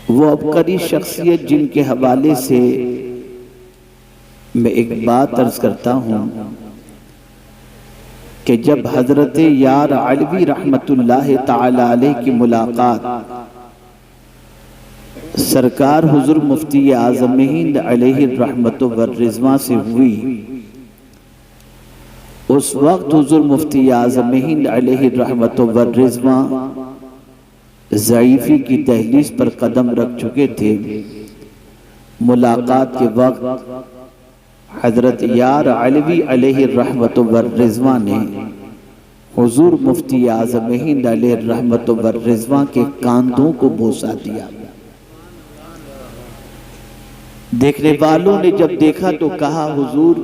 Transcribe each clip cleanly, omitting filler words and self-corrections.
वो अबकरी शख्सियत जिनके हवाले से मैं एक बात अर्ज करता हूँ कि जब हजरत यार अलवी रहमतुल्लाह ताला अलैह की मुलाकात सरकार हुजूर मुफ्ती आज़म हिंद अलैहि रहमतु व रिज़वान से हुई, उस वक्त हुजूर मुफ्ती आज़म हिंद अलैहि रहमतु व रिज़वान ज़ईफ़ी की दहलीज पर कदम रख चुके थे। मुलाकात के वक्त हजरत यार अलवी अलैहि रहमतु व रिज़वान ने हुजूर मुफ्ती आज़म हिंद अलैहि रहमतु व रिज़वान के कांधों को बोसा दिया। देखने वालों ने जब देखा तो कहा, हुजूर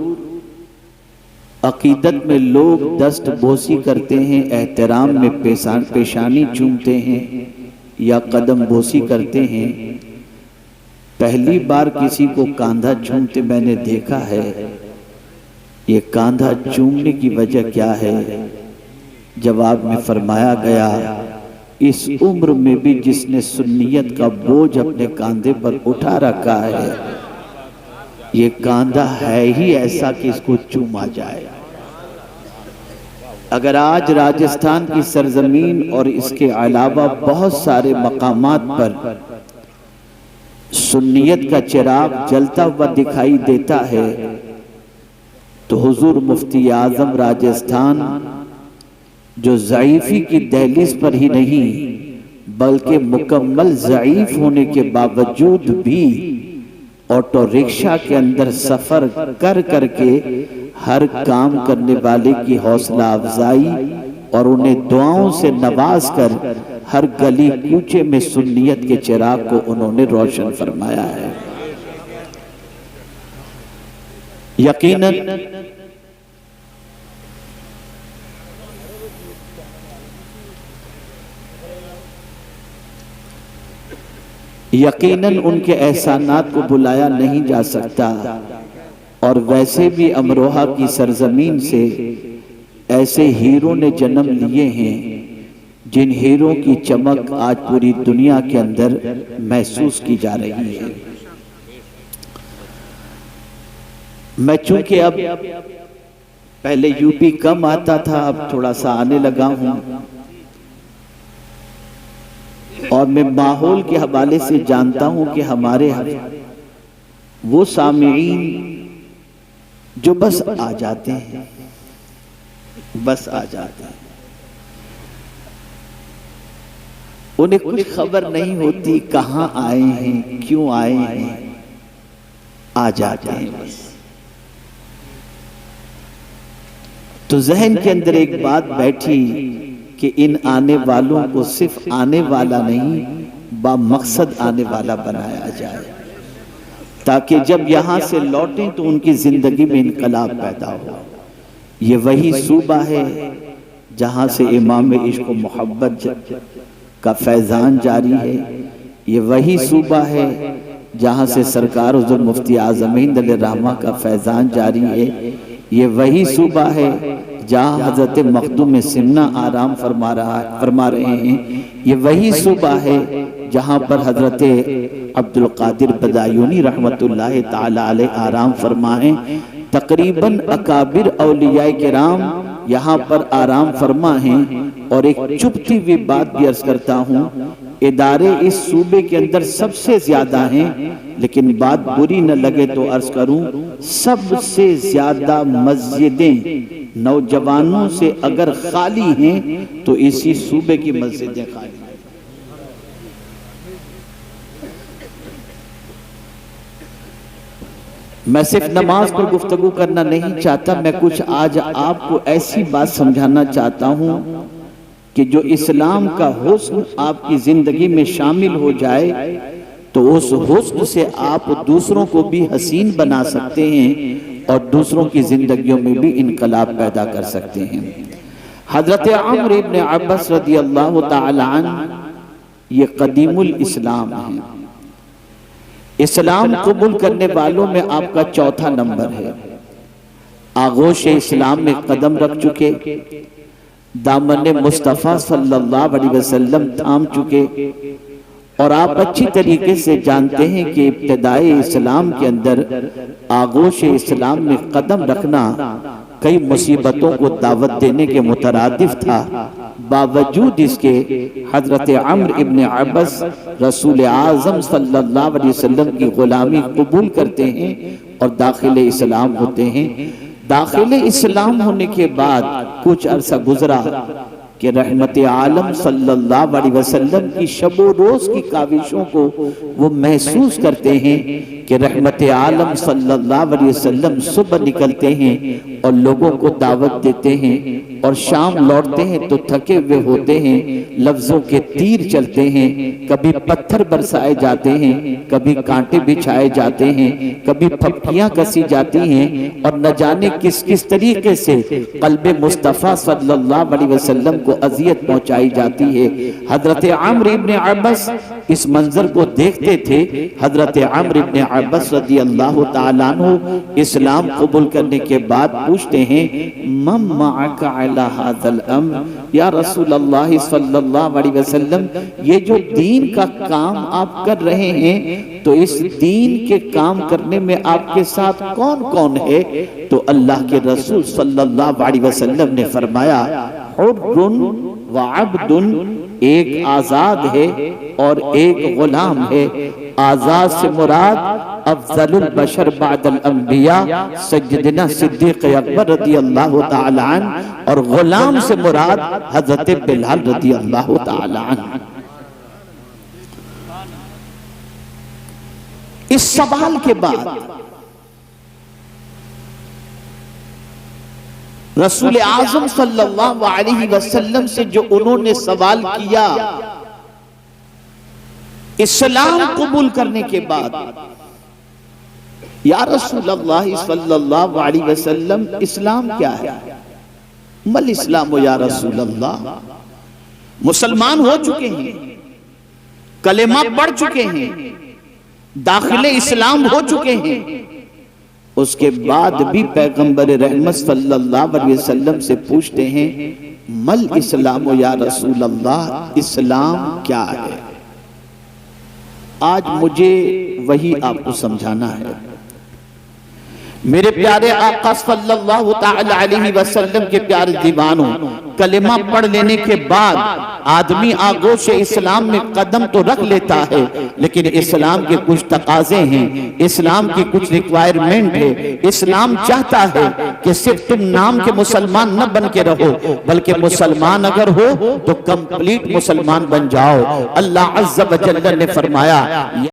अकीदत में लोग दस्त बोसी करते हैं, एहतराम में पेशानी चूमते हैं या कदम बोसी करते हैं, पहली बार किसी को कांधा चूमते मैंने देखा है। ये कांधा चूमने की वजह क्या है? जवाब में फरमाया गया, इस उम्र में भी जिसने सुन्नियत का बोझ अपने कांधे पर उठा रखा है, ये कांधा है ही ऐसा कि इसको चूमा जाए। अगर आज राजस्थान की सरजमीन और इसके अलावा बहुत सारे मकामात पर सुन्नियत का चिराग जलता हुआ दिखाई देता है, तो हुजूर मुफ्ती आजम राजस्थान जो ज़ईफ़ी की दहलीज पर ही नहीं बल्कि मुकम्मल ज़ईफ़ होने के बावजूद भी ऑटो रिक्शा के अंदर सफर कर करके हर काम करने वाले की हौसला अफजाई और उन्हें दुआओं से नवाज कर हर गली कूचे में सुन्नियत के चिराग को उन्होंने रोशन फरमाया है। यकीनन उनके एहसानात को बुलाया नहीं जा सकता, और वैसे भी अमरोहा की सरजमीन से ऐसे हीरो ने जन्म लिए हैं जिन हीरो की चमक आज पूरी दुनिया के अंदर महसूस की जा रही है। मैं चूंकि अब पहले यूपी कम आता था, अब थोड़ा सा आने लगा हूं, और मैं माहौल के हवाले से जानता हूं कि हमारे वो सामीईन जो बस आ जाते हैं, बस आ जाते हैं, उन्हें कुछ खबर नहीं होती कहां आए हैं, क्यों आए हैं, आ जाते हैं बस। तो जहन के अंदर एक बात बैठी कि इन आने वालों को सिर्फ आने वाला नहीं बामकसद आने वाला बनाया जाए, ताकि जब यहाँ से लौटें तो उनकी जिंदगी में इनकलाब पैदा हो। ये वही सूबा है जहाँ से इमाम इश्क व मोहब्बत का फैज़ान जारी है। ये वही सूबा है जहाँ से सरकार हुज़ूर मुफ्ती आज़म हिंद अलैहिर्रहमा का फैज़ान जारी है। ये वही सूबा है जहाँ हजरत मखदूम सिमना आराम फरमा रहे हैं। ये वही सूबा है जहाँ पर हजरत अब्दुल कादिर बदायूनी रहमतुल्लाह ताला अलैह आराम फरमाए। तकरीबन अकाबिर औलियाए किराम यहाँ पर आराम फरमा हैं। और एक चुपती हुई बात भी अर्ज करता हूँ, इदारे इस सूबे के अंदर सबसे ज्यादा हैं, लेकिन बात बुरी न लगे तो अर्ज करूं, सबसे ज्यादा मस्जिदें नौजवानों से अगर खाली हैं तो इसी सूबे की मस्जिदें खाली हैं। मैं सिर्फ नमाज पर गुफ्तगू करना नहीं चाहता, मैं कुछ आज आपको ऐसी बात समझाना चाहता हूं कि जो इस्लाम का हुस्न आपकी जिंदगी में शामिल हो जाए तो उस हुस्न से आप दूसरों को भी हसीन बना सकते हैं और दूसरों की जिंदगियों में भी इनकलाब पैदा कर सकते हैं। हजरत अम्र इब्न अब्बास रदियल्लाहु ताला अन्हु ये कदीमुल इस्लाम है। इस्लाम कबूल करने वालों में आपका चौथा नंबर है। आगोश इस्लाम में कदम रख चुके, दामन मुस्तफ़ा सल्लल्लाहु अलैहि वसल्लम थाम चुके और आप अच्छी तरीके से जानते हैं कि इब्तिदाई इस्लाम के अंदर आगोश इस्लाम में कदम रखना कई मुसीबतों को दावत देने के मुतरादिफ था। बावजूद इसके हजरत अम्र इब्न अब्बस रसूल आज़म सल्लल्लाहु अलैहि वसल्लम की गुलामी कबूल करते हैं और दाखिले इस्लाम होते हैं। दाखिले इस्लाम होने के बाद कुछ अरसा गुजरा कि रहमत आलम सल्लल्लाहु अलैहि वसल्लम की शबो रोज की काविशों को वो महसूस करते हैं कि रहमत आलम सल्लल्लाहु अलैहि वसल्लम सुबह निकलते हैं और लोगों को दावत देते हैं और शाम लौटते हैं तो थके हुए होते हैं, लफ्जों के तीर चलते हैं, कभी पत्थर बरसाए जाते हैं, कभी कांटे बिछाए जाते हैं, कभी फप्तियां कसी जाती हैं और न जाने किस किस तरीके से कल्बे मुस्तफ़ा सल्लल्लाहु अलैहि वसल्लम को अजियत पहुंचाई जाती है। हजरत अम्र इब्न अब्बस इस मंजर को देखते थे। हजरत अम्र इब्न अब्बस रज़ी अल्लाह ताला अन्हु इस्लाम कबूल करने के बाद पूछते हैं, मम मअका अला हाज़ल अम्र, या रसूल अल्लाह सल्लल्लाहु अलैहि वसल्लम, ये जो दीन का काम आप कर रहे हैं तो इस दीन के काम करने में आपके साथ कौन कौन है? तो अल्लाह के रसूल सल्लल्लाहु अलैहि वसल्लम ने फरमाया, हुर्रुन व अब्दुन, एक आजाद है और एक गुलाम है। आजाद से मुराद अफजलुल बशर बादल अंबिया सय्यदना सिद्दीक अकबर रदियल्लाहु ताला अन्हु, और गुलाम से मुराद हजरत बिलाल रदियल्लाहु ताला अन्हु। इस सवाल के बाद रसूल आज़म सल्लल्लाहु अलैहि वसल्लम से जो उन्होंने सवाल किया इस्लाम कबूल करने के बाद, या रसूल अल्लाह सल्लल्लाहु अलैहि वसल्लम, इस्लाम क्या है? मल इस्लाम या रसूल अल्लाह, मुसलमान हो चुके हैं, कलेमा पढ़ चुके हैं, दाखिले इस्लाम हो चुके हैं, उसके बाद भी पैगंबर रहमत सल्लल्लाहु अलैहि वसल्लम से पूछते हैं, मल इस्लाम या रसूल अल्लाह, इस्लाम क्या है? आज मुझे वही आपको समझाना है। मेरे प्यारे आका सल्लल्लाहु ताला अलैहि वसल्लम के प्यारे दीवानों, कलेमा पढ़ लेने के बाद आदमी आगोश इस्लाम में कदम तो रख लेता है, लेकिन इस्लाम के कुछ तकाजे हैं, इस्लाम की कुछ रिक्वायरमेंट है। इस्लाम चाहता है कि सिर्फ तुम नाम के मुसलमान न बन के रहो, बल्कि मुसलमान अगर हो तो कंप्लीट मुसलमान बन जाओ। अल्लाह अज़्ज़ व जल्ल ने फरमाया,